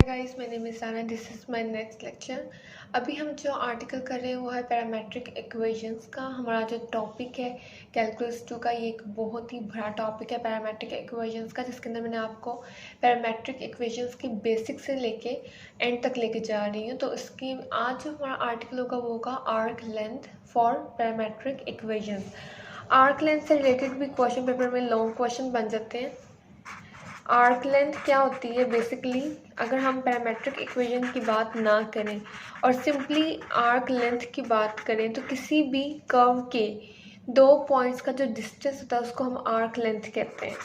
Guys, मेरे name is Sana. This is my next lecture. अभी हम जो आर्टिकल कर रहे हैं वो है पैरामेट्रिक इक्वेशंस का। हमारा जो टॉपिक है कैलकुलस 2 का, ये एक बहुत ही बड़ा टॉपिक है पैरामेट्रिक इक्वेशंस का, जिसके अंदर मैंने आपको पैरामेट्रिक इक्वेशंस की बेसिक से लेके एंड तक लेके जा रही हूँ। तो इसकी आज जो हमारा आर्टिकल होगा वो होगा arc length for parametric equations. Arc length से रिलेटेड भी क्वेश्चन पेपर में लॉन्ग क्वेश्चन बन जाते हैं। आर्क लेंथ क्या होती है बेसिकली, अगर हम पैरामेट्रिक इक्वेशन की बात ना करें और सिंपली आर्क लेंथ की बात करें तो किसी भी कर्व के दो पॉइंट्स का जो डिस्टेंस होता है उसको हम आर्क लेंथ कहते हैं।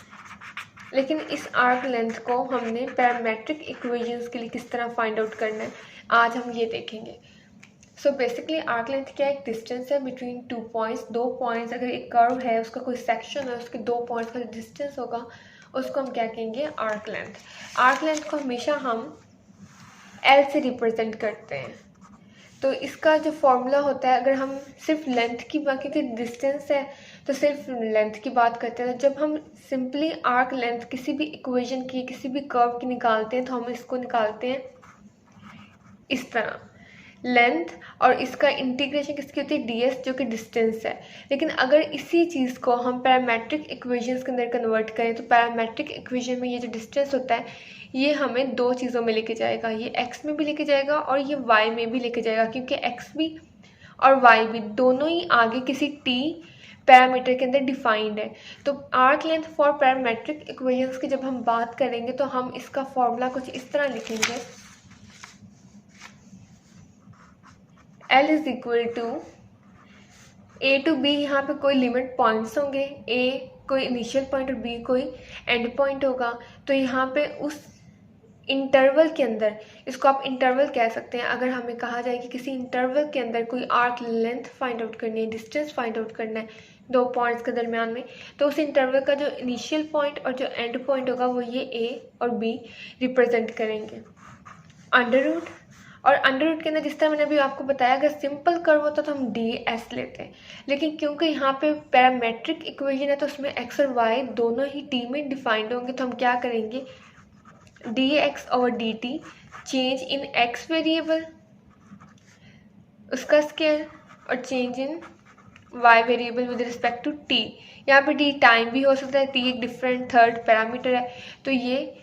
लेकिन इस आर्क लेंथ को हमने पैरामेट्रिक इक्वेशंस के लिए किस तरह फाइंड आउट करना है, आज हम ये देखेंगे। सो बेसिकली आर्क लेंथ क्या, एक डिस्टेंस है बिटवीन टू पॉइंट्स। दो पॉइंट्स, अगर एक कर्व है उसका कोई सेक्शन है, उसके दो पॉइंट्स का जो डिस्टेंस होगा उसको हम क्या कहेंगे, आर्क लेंथ। आर्क लेंथ को हमेशा हम एल से रिप्रेजेंट करते हैं। तो इसका जो फॉर्मूला होता है, अगर हम सिर्फ लेंथ की बात, क्योंकि डिस्टेंस है तो सिर्फ लेंथ की बात करते हैं, तो जब हम सिंपली आर्क लेंथ किसी भी इक्वेशन की, किसी भी कर्व की निकालते हैं तो हम इसको निकालते हैं इस तरह, लेंथ और इसका इंटीग्रेशन किसकी होती है, ds, जो कि डिस्टेंस है। लेकिन अगर इसी चीज़ को हम पैरामेट्रिक इक्वेशंस के अंदर कन्वर्ट करें तो पैरामेट्रिक इक्वेशन में ये जो डिस्टेंस होता है ये हमें दो चीज़ों में लेके जाएगा, ये x में भी लेके जाएगा और ये y में भी लेके जाएगा, क्योंकि x भी और y भी दोनों ही आगे किसी t पैरामीटर के अंदर डिफाइंड है। तो arc length for parametric equations की जब हम बात करेंगे तो हम इसका फॉर्मूला कुछ इस तरह लिखेंगे, L is equal to A to B। यहाँ पे कोई लिमिट पॉइंट्स होंगे, A कोई इनिशियल पॉइंट और B कोई एंड पॉइंट होगा। तो यहाँ पे उस इंटरवल के अंदर, इसको आप इंटरवल कह सकते हैं, अगर हमें कहा जाए कि किसी इंटरवल के अंदर कोई आर्क लेंथ फाइंड आउट करनी है, डिस्टेंस फाइंड आउट करना है दो पॉइंट्स के दरमियान में, तो उस इंटरवल का जो इनिशियल पॉइंट और जो एंड पॉइंट होगा वो ये A और B रिप्रेजेंट करेंगे। अंडर रूट, और अंडर रूट के अंदर जिस तरह मैंने अभी आपको बताया, अगर सिंपल कर्व होता तो हम ds लेते हैं, लेकिन क्योंकि यहाँ पे पैरामेट्रिक इक्वेशन है तो उसमें x और y दोनों ही t में डिफाइंड होंगे, तो हम क्या करेंगे, dx और dt change in x variable, उसका स्केयर, और change in y variable with respect to t। यहाँ पे t टाइम भी हो सकता है, t एक डिफरेंट थर्ड पैरामीटर है। तो ये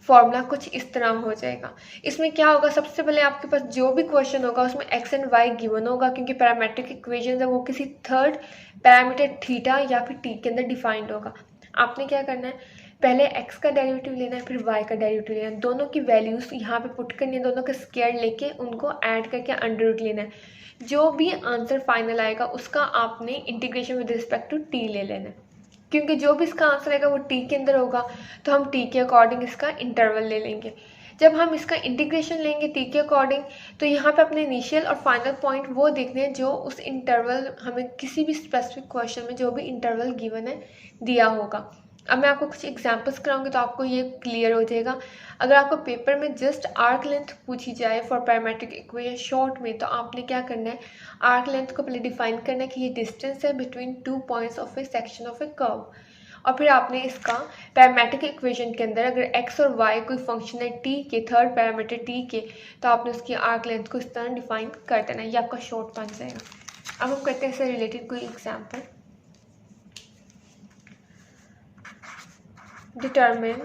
फॉर्मूला कुछ इस तरह हो जाएगा। इसमें क्या होगा, सबसे पहले आपके पास जो भी क्वेश्चन होगा उसमें x एंड y गिवन होगा, क्योंकि पैरामेट्रिक इक्वेशन है वो किसी थर्ड पैरामीटर थीटा या फिर t के अंदर डिफाइंड होगा। आपने क्या करना है, पहले x का डेरिवेटिव लेना है, फिर y का डेरिवेटिव लेना है, दोनों की वैल्यूज यहाँ पे पुट करनी है, दोनों का स्क्वायर लेके उनको ऐड करके अंडर रूट लेना है। जो भी आंसर फाइनल आएगा उसका आपने integration with respect to t ले लेना है, क्योंकि जो भी इसका आंसर आएगा वो t के अंदर होगा, तो हम t के अकॉर्डिंग इसका इंटरवल ले लेंगे। जब हम इसका इंटीग्रेशन लेंगे t के अकॉर्डिंग, तो यहाँ पे अपने इनिशियल और फाइनल पॉइंट वो देखने हैं जो उस इंटरवल, हमें किसी भी स्पेसिफिक क्वेश्चन में जो भी इंटरवल गिवन है दिया होगा। अब मैं आपको कुछ एग्जांपल्स कराऊंगी तो आपको ये क्लियर हो जाएगा। अगर आपको पेपर में जस्ट आर्क लेंथ पूछी जाए फॉर पैरामेट्रिक इक्वेशन शॉर्ट में, तो आपने क्या करना है, आर्क लेंथ को पहले डिफाइन करना है कि ये डिस्टेंस है between two points of A section of A curve, और फिर आपने इसका पैरामेट्रिक इक्वेशन के अंदर अगर x और y कोई फंक्शन है t के, थर्ड पैरामीटर t के, तो आपने उसकी आर्क लेंथ को इस तरह डिफाइन कर देना है। ये आपका शॉर्ट बन जाएगा। अब हम करते हैं इससे रिलेटेड कोई example. Determine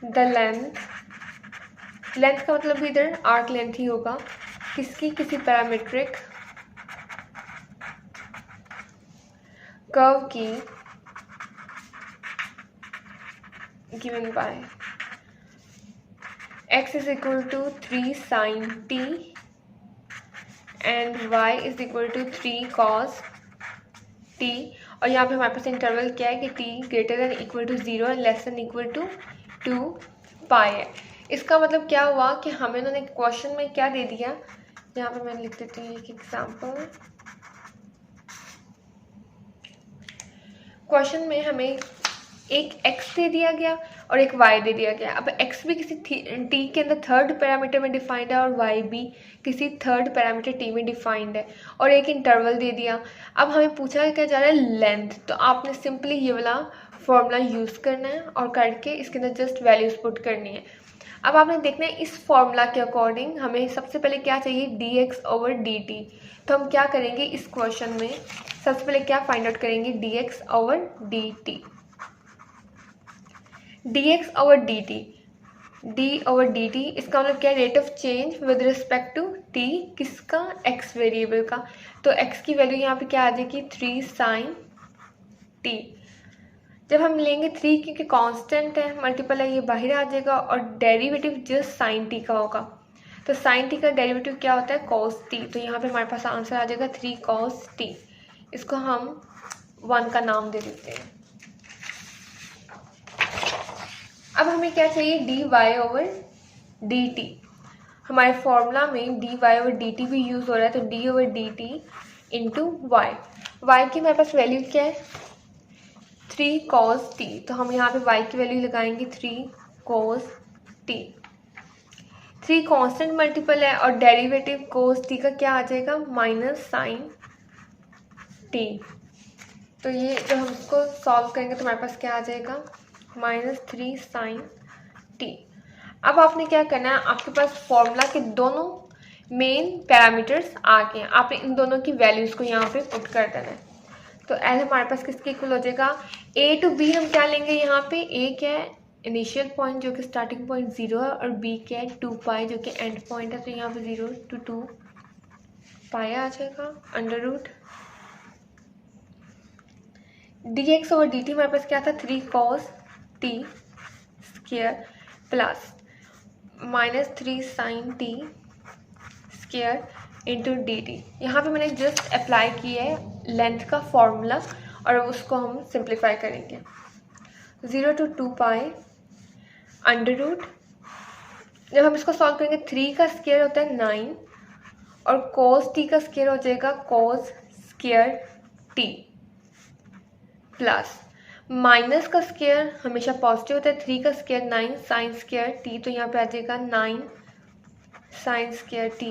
the length, length का मतलब भी इधर आर्क लेंथ ही होगा, किसकी, किसी पैरामेट्रिक कर्व की given by x is equal to 3 sin t and y is equal to 3 cos t। और यहाँ पे हमारे पास इंटरवल क्या है कि t greater than equal to 0 and less than equal to 2 pi है। इसका मतलब क्या हुआ कि हमें उन्होंने क्वेश्चन में क्या दे दिया, यहाँ पे मैं लिख देती हूँ एक एग्जाम्पल। क्वेश्चन में हमें एक x दे दिया गया और एक y दे दिया गया। अब x भी किसी t के अंदर थर्ड पैरामीटर में डिफाइंड है और y भी किसी थर्ड पैरामीटर t में डिफाइंड है, और एक इंटरवल दे दिया। अब हमें पूछा क्या जा रहा है, लेंथ। तो आपने सिंपली ये वाला फॉर्मूला यूज़ करना है और करके इसके अंदर जस्ट वैल्यूज़ पुट करनी है। अब आपने देखना है इस फॉर्मूला के अकॉर्डिंग हमें सबसे पहले क्या चाहिए, dx/dt। तो हम क्या करेंगे इस क्वेश्चन में, सबसे पहले क्या फाइंड आउट करेंगे, dx/dt। dx/dt, d/dt इसका मतलब क्या है, rate of change with respect to t, किसका, x वेरिएबल का। तो x की वैल्यू यहाँ पे क्या आ जाएगी, 3 sin t। जब हम लेंगे 3 क्योंकि कांस्टेंट है, मल्टीपल है, ये बाहर आ जाएगा और डेरिवेटिव जस्ट sin t का होगा। तो sin t का डेरिवेटिव क्या होता है, cos t। तो यहाँ पे हमारे पास आंसर आ जाएगा 3 cos t। इसको हम 1 का नाम दे देते हैं। अब हमें क्या चाहिए, dy/dt। हमारे फॉर्मूला में dy/dt भी यूज़ हो रहा है, तो d/dt इंटू वाई। वाई की हमारे पास वैल्यू क्या है, 3 cos t। तो हम यहाँ पे y की वैल्यू लगाएंगे 3 cos t। 3 कांस्टेंट मल्टीपल है और डेरिवेटिव cos t का क्या आ जाएगा, माइनस साइन t। तो ये जब हम इसको सॉल्व करेंगे तो हमारे पास क्या आ जाएगा, -3 sin t। अब आपने क्या करना है, आपके पास फॉर्मूला के दोनों मेन पैरामीटर्स आ गए हैं, आपने इन दोनों की वैल्यूज़ को यहाँ पे पुट कर देना है। तो ऐसे हमारे पास किसके इक्वल हो जाएगा, a to b हम क्या लेंगे, यहाँ पे a क्या है, इनिशियल पॉइंट जो कि स्टार्टिंग पॉइंट 0 है, और b क्या है 2π जो कि एंड पॉइंट है। तो यहाँ पे 0 to 2π आ जाएगा, अंडर रूट dx/dt हमारे पास क्या था, 3 cos t square plus -3 sin t square into dt। यहाँ पे मैंने जस्ट अप्लाई किया है लेंथ का फॉर्मूला और उसको हम सिंप्लीफाई करेंगे। 0 to 2π अंडर रूट, जब हम इसको सॉल्व करेंगे 3 का स्क्वायर होता है 9 और cos t का स्क्वायर हो जाएगा cos square t plus minus का स्क्वायर हमेशा पॉजिटिव होता है, 3 का स्क्वायर 9 साइन स्क्वायर t। तो यहाँ पे आ जाएगा 9 sign square t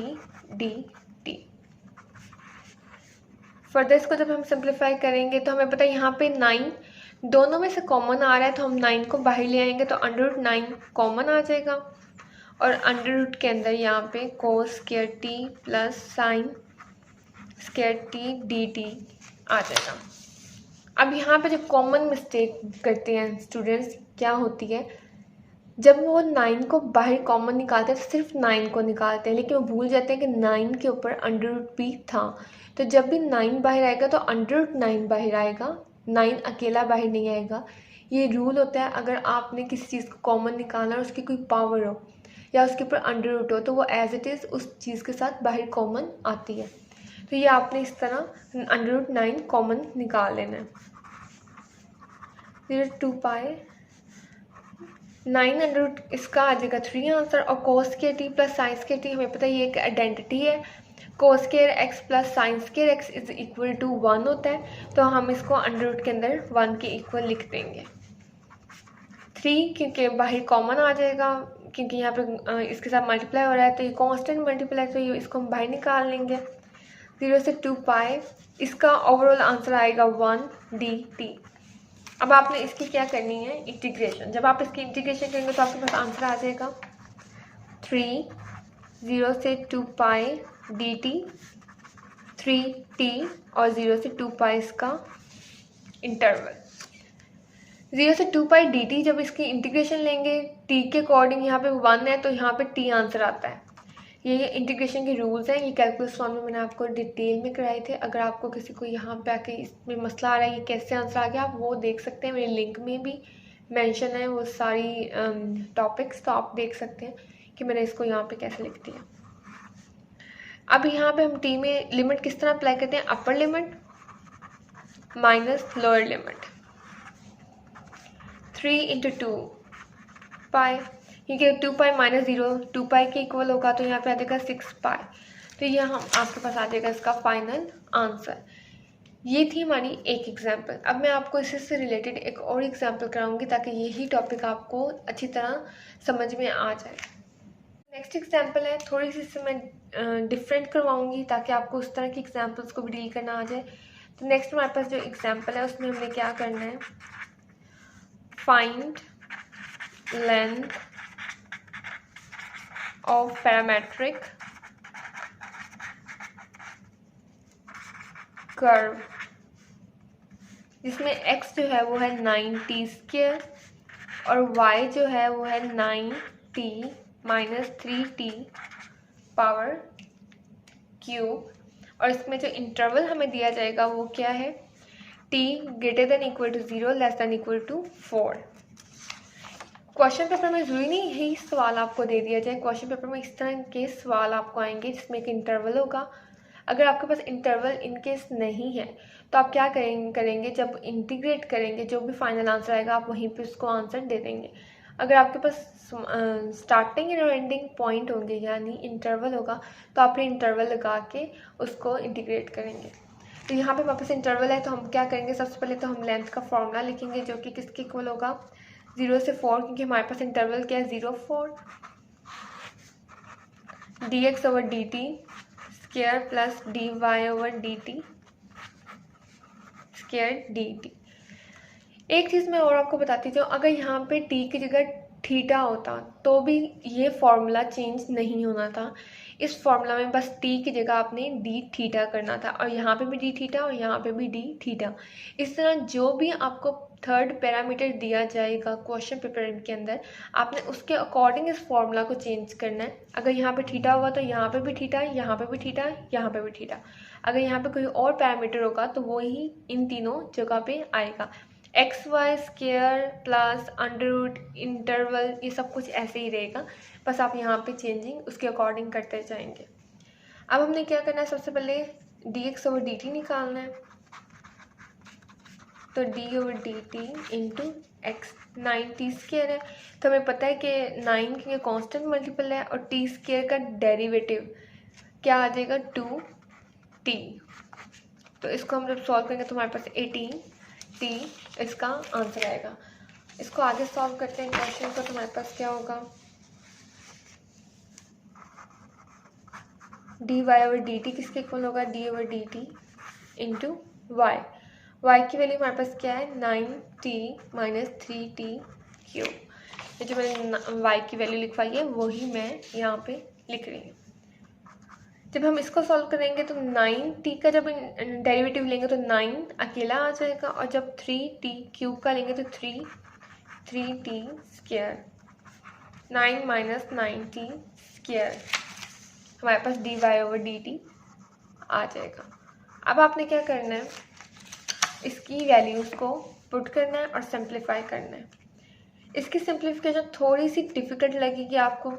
dt। Further इसको जब हम सिंप्लीफाई करेंगे तो हमें पता है यहाँ पे 9 दोनों में से कॉमन आ रहा है, तो हम 9 को बाहर ले आएंगे तो अंडर रूट 9 कॉमन आ जाएगा और अंडर रूट के अंदर यहाँ पे cos square t plus sine square t dt आ जाएगा। अब यहाँ पे जो कॉमन मिस्टेक करते हैं स्टूडेंट्स क्या होती है, जब वो 9 को बाहर कॉमन निकालते हैं तो सिर्फ 9 को निकालते हैं, लेकिन वो भूल जाते हैं कि 9 के ऊपर अंडर रूट भी था। तो जब भी 9 बाहर आएगा तो अंडर रूट 9 बाहर आएगा, 9 अकेला बाहर नहीं आएगा। ये रूल होता है, अगर आपने किसी चीज़ को कॉमन निकालना और उसकी कोई पावर हो या उसके ऊपर अंडर रूट हो तो वो एज इट इज़ उस चीज़ के साथ बाहर कॉमन आती है। तो ये आपने इस तरह अंडर रूट 9 कॉमन निकाल लेना है। 0 to 2π 9 अंडर रूट इसका आ जाएगा 3 आंसर। और cos square t plus sine square t हमें पता है ये एक आइडेंटिटी है, cos square x plus sine square x is equal to 1 होता है। तो हम इसको अंडर रूट के अंदर 1 के इक्वल लिख देंगे। 3 क्योंकि बाहर कॉमन आ जाएगा, क्योंकि यहाँ पे इसके साथ मल्टीप्लाई हो रहा है तो ये कांस्टेंट मल्टीप्लाई, तो ये इसको हम बाहर निकाल लेंगे। 0 से 2π इसका ओवरऑल आंसर आएगा 1 dt। अब आपने इसकी क्या करनी है, इंटीग्रेशन। जब आप इसकी इंटीग्रेशन करेंगे तो आपके पास आंसर आ जाएगा 3 0 से 2π dt 3t और 0 से 2π इसका इंटरवल। 0 से 2π dt जब इसकी इंटीग्रेशन लेंगे t के अकॉर्डिंग, यहाँ पे 1 है तो यहाँ पे t आंसर आता है। ये इंटीग्रेशन के रूल्स हैं, ये कैलकुलस फॉर्म में मैंने आपको डिटेल में कराए थे। अगर आपको किसी को यहाँ पे आके इसमें मसला आ रहा है ये कैसे आंसर आ गया, आप वो देख सकते हैं, मेरे लिंक में भी मेंशन है वो सारी टॉपिक्स, तो आप देख सकते हैं कि मैंने इसको यहाँ पे कैसे लिख दिया। अब यहाँ पे हम टी में लिमिट किस तरह अप्लाई करते हैं, upper limit minus lower limit 3 × 2π, क्योंकि 2π माइनस 0 2π के इक्वल होगा तो यहाँ पे आ जाएगा 6π। तो ये हम आपके पास आ जाएगा इसका फाइनल आंसर। ये थी हमारी एक एग्जाम्पल। अब मैं आपको इसी से रिलेटेड एक और एग्जाम्पल कराऊंगी ताकि यही टॉपिक आपको अच्छी तरह समझ में आ जाए। नेक्स्ट एग्जाम्पल है, थोड़ी सी इससे मैं डिफरेंट करवाऊंगी ताकि आपको उस तरह की एग्जाम्पल्स को भी डील करना आ जाए। तो नेक्स्ट हमारे पास जो एग्जाम्पल है उसमें हमने क्या करना है, find length of parametric curve, जिसमें x जो है वो है 9t² और y जो है वो है 9t - 3t पावर क्यूब, और इसमें जो इंटरवल हमें दिया जाएगा वो क्या है, t > 0 < 4। क्वेश्चन पेपर में जरूरी नहीं यही सवाल आपको दे दिया जाए, क्वेश्चन पेपर में इस तरह के सवाल आपको आएंगे जिसमें एक इंटरवल होगा। अगर आपके पास इंटरवल इन केस नहीं है तो आप क्या करेंगे, जब इंटीग्रेट करेंगे जो भी फाइनल आंसर आएगा आप वहीं पे उसको आंसर दे देंगे। अगर आपके पास स्टार्टिंग और एंडिंग पॉइंट होंगे यानी इंटरवल होगा तो आप इंटरवल लगा के उसको इंटीग्रेट करेंगे। तो यहाँ पे वापस इंटरवल है तो हम क्या करेंगे, सबसे पहले तो हम लेंथ का फॉर्मूला लिखेंगे जो कि किसके इक्वल होगा, 0 से 4, क्योंकि हमारे पास इंटरवल क्या है 0 4, dx/dt square plus dy/dt square dt। एक चीज़ मैं और आपको बताती हूँ, अगर यहाँ पे t की जगह थीटा होता तो भी ये फॉर्मूला चेंज नहीं होना था। इस फॉर्मूला में बस t की जगह आपने d थीटा करना था, और यहाँ पे भी d थीटा और यहाँ पे भी d थीटा। इस तरह जो भी आपको थर्ड पैरामीटर दिया जाएगा क्वेश्चन पेपर के अंदर, आपने उसके अकॉर्डिंग इस फॉर्मूला को चेंज करना है। अगर यहाँ पे थीटा होगा तो यहाँ पे भी थीटा, यहाँ पे भी थीटा, यहाँ पे भी थीटा। अगर यहाँ पे कोई और पैरामीटर होगा तो वो ही इन तीनों जगह पे आएगा। xy² प्लस अंडर इंटरवल, ये सब कुछ ऐसे ही रहेगा, बस आप यहाँ पे चेंजिंग उसके अकॉर्डिंग करते जाएंगे। अब हमने क्या करना है, सबसे पहले dx/dt निकालना है। तो d/dt इंटू x, 9t² है तो हमें पता है कि 9 के कांस्टेंट मल्टीपल है, और t² का डेरिवेटिव क्या आ जाएगा 2t। तो इसको हम जब सॉल्व करेंगे तो हमारे पास 18t इसका आंसर आएगा। इसको आगे सॉल्व करते हैं क्वेश्चन को, तो हमारे पास क्या होगा, dy/dt किसके इक्वल होगा, d/dt इंटू y। y की वैल्यू हमारे पास क्या है 9t - 3t क्यूब। ये जो मैंने y की वैल्यू लिखवाई है वही मैं यहाँ पे लिख रही हूँ। जब हम इसको सॉल्व करेंगे तो 9t का जब डेरिवेटिव लेंगे तो 9 अकेला आ जाएगा, और जब 3t क्यूब का लेंगे तो 3t², 9 - 9t² हमारे पास dy/dt आ जाएगा। अब आपने क्या करना है, इसकी वैल्यूज़ को पुट करना है और सिंप्लीफाई करना है। इसकी सिंप्लीफिकेशन थोड़ी सी डिफ़िकल्ट लगेगी आपको,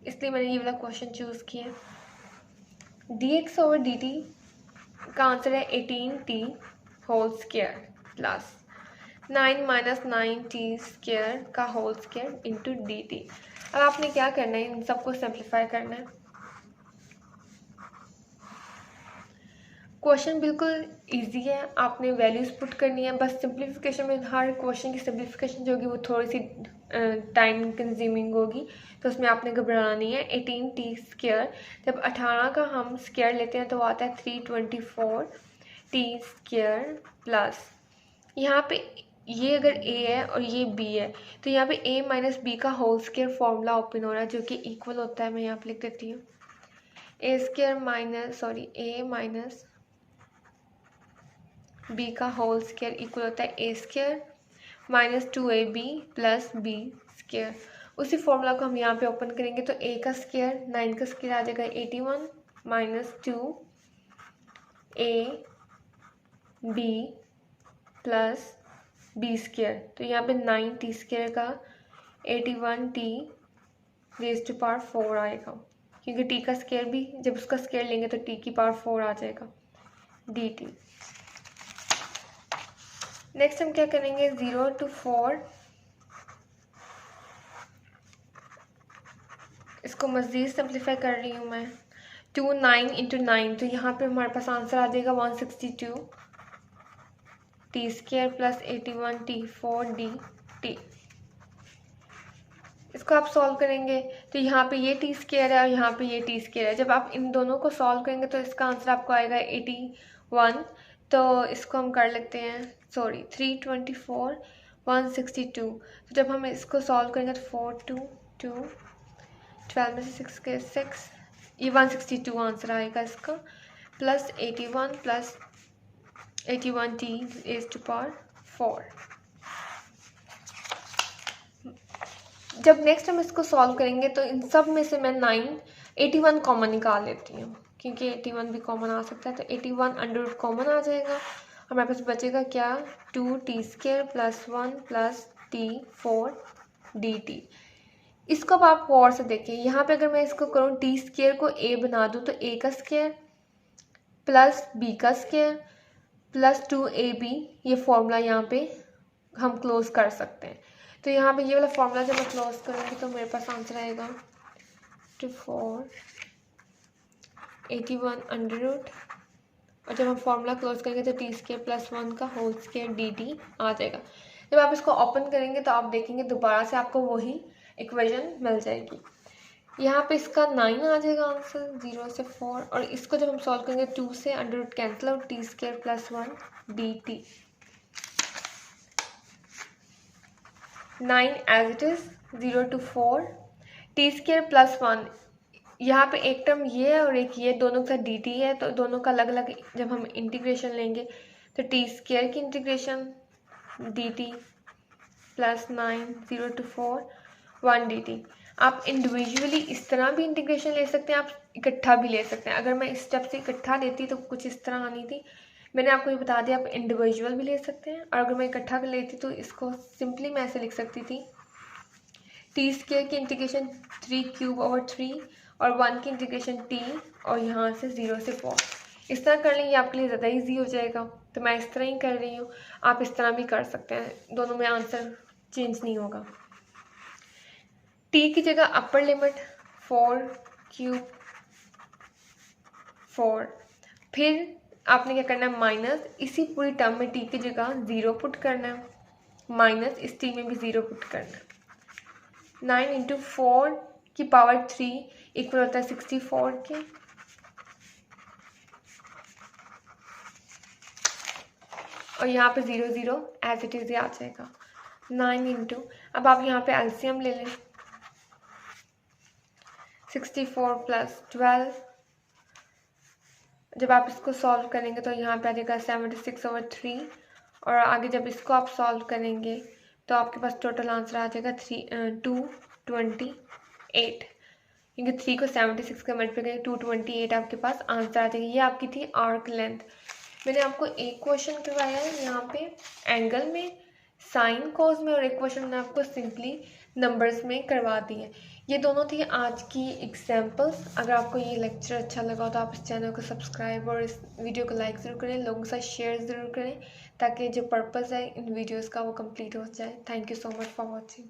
इसलिए मैंने ये वाला क्वेश्चन चूज़ किया। dx/dt का आंसर है 18t² प्लस 9 - 9t² का होल स्क्वायर इंटू dt। अब आपने क्या करना है, इन सबको सिंप्लीफाई करना है। क्वेश्चन बिल्कुल इजी है, आपने वैल्यूज़ पुट करनी है। बस सिंप्लीफिकेशन में हर क्वेश्चन की सिंप्लीफिकेशन जो होगी वो थोड़ी सी टाइम कंज्यूमिंग होगी, तो उसमें आपने घबराना नहीं है। 18t², जब 18 का हम स्क्वायर लेते हैं तो वो आता है 324t² प्लस, यहाँ पे ये अगर a है और ये b है तो यहाँ पे a - b का होल स्क्वायर फॉर्मूला ओपन हो रहा है जो कि इक्वल होता है, मैं यहाँ पे लिख देती हूँ a² - b का होल स्क्वायर इक्वल होता है a² - 2ab प्लस b²। उसी फॉर्मूला को हम यहाँ पे ओपन करेंगे तो a का स्क्वायर 9 का स्क्वायर आ जाएगा 81 - 2ab प्लस b²। तो यहाँ पे 9t² का 81t⁴ आएगा, क्योंकि t का स्क्वायर भी जब उसका स्क्वायर लेंगे तो t⁴ आ जाएगा dt। नेक्स्ट हम क्या करेंगे, 0 to 4 इसको मज़ीद सिंप्लीफाई कर रही हूँ मैं। 2 9 × 9 तो यहाँ पे हमारे पास आंसर आ जाएगा 162t² प्लस 81t⁴dt। इसको आप सॉल्व करेंगे तो यहाँ पे ये t² है और यहाँ पे ये t² है। जब आप इन दोनों को सॉल्व करेंगे तो इसका आंसर आपको आएगा 81। तो इसको हम कर लेते हैं, 324 162। तो जब हम इसको सॉल्व करेंगे तो 4 2 2 12 में से 6 के 6, ये 162 आंसर आएगा इसका, plus 81 plus 81t raised to power 4। जब नेक्स्ट हम इसको सॉल्व करेंगे तो इन सब में से मैं 81 कॉमन निकाल लेती हूँ, क्योंकि 81 भी कॉमन आ सकता है। तो 81 अंडर रूट कॉमन आ जाएगा, हमारे पास बचेगा क्या, 2t² प्लस 1 प्लस t4dt। इसको अब आप गौर से देखें, यहाँ पे अगर मैं इसको करूँ t² को a बना दूँ तो a का स्क्वायर प्लस b का स्क्वायर प्लस 2ab, ये फॉर्मूला यहाँ पे हम क्लोज कर सकते हैं। तो यहाँ पे ये वाला फॉर्मूला जब मैं क्लोज करूँगी तो मेरे पास आंसर आएगा 81 अंडर रूट, और जब हम फॉर्मूला क्लोज करेंगे तो t² प्लस 1 का होल स्क्वायर dt आ जाएगा। जब आप इसको ओपन करेंगे तो आप देखेंगे दोबारा से आपको वही इक्वेशन मिल जाएगी। यहाँ पे इसका 9 आ जाएगा आंसर, 0 से 4, और इसको जब हम सॉल्व करेंगे 2 से under root cancel out, t² plus 1 dt। 9 as it is, 0 to 4, t² plus 1, यहाँ पे एक टर्म ये है और एक ये, दोनों का dt है, तो दोनों का अलग अलग जब हम इंटीग्रेशन लेंगे तो t² की integration dt plus 9 0 to 4 1 dt। आप इंडिविजुअली इस तरह भी इंटीग्रेशन ले सकते हैं, आप इकट्ठा भी ले सकते हैं। अगर मैं इस स्टेप से इकट्ठा लेती तो कुछ इस तरह आनी थी, मैंने आपको ये बता दिया। आप इंडिविजुअल भी ले सकते हैं, और अगर मैं इकट्ठा कर लेती तो इसको सिंपली मैं ऐसे लिख सकती थी, t² की इंटीग्रेशन 3³/3 और 1 की इंटीग्रेशन t, और यहाँ से 0 से 4। इस तरह कर लेंगे, आपके लिए ज़्यादा ईजी हो जाएगा। तो मैं इस तरह ही कर रही हूँ, आप इस तरह भी कर सकते हैं, दोनों में आंसर चेंज नहीं होगा। t की जगह अपर लिमिट 4³ 4, फिर आपने क्या करना है, माइनस इसी पूरी टर्म में t की जगह 0 पुट करना है, माइनस इस t में भी 0 पुट करना है। 9 × 4 की पावर 3 इक्वल होता है 64 के, और यहाँ पे 0 0 एज इट इज आ जाएगा। 9 × अब आप यहाँ पे एलसीएम ले लें, 64 प्लस 12, जब आप इसको सॉल्व करेंगे तो यहाँ पे आ जाएगा 76/3, और आगे जब इसको आप सॉल्व करेंगे तो आपके पास टोटल आंसर आ जाएगा 228, क्योंकि 3 को 76 का मल्टीप्लाई करेंगे 228 आपके पास आंसर आ जाएगी। ये आपकी थी आर्क लेंथ। मैंने आपको एक क्वेश्चन करवाया है यहाँ पे एंगल में, साइन कोस में, और एक क्वेश्चन मैंने आपको सिंपली नंबर्स में करवा दी है। ये दोनों थी आज की एग्जाम्पल्स। अगर आपको ये लेक्चर अच्छा लगा तो आप इस चैनल को सब्सक्राइब और इस वीडियो को लाइक ज़रूर करें, लोगों के साथ शेयर ज़रूर करें, ताकि जो पर्पज़ है इन वीडियोज़ का वो कंप्लीट हो जाए। Thank you so much for watching.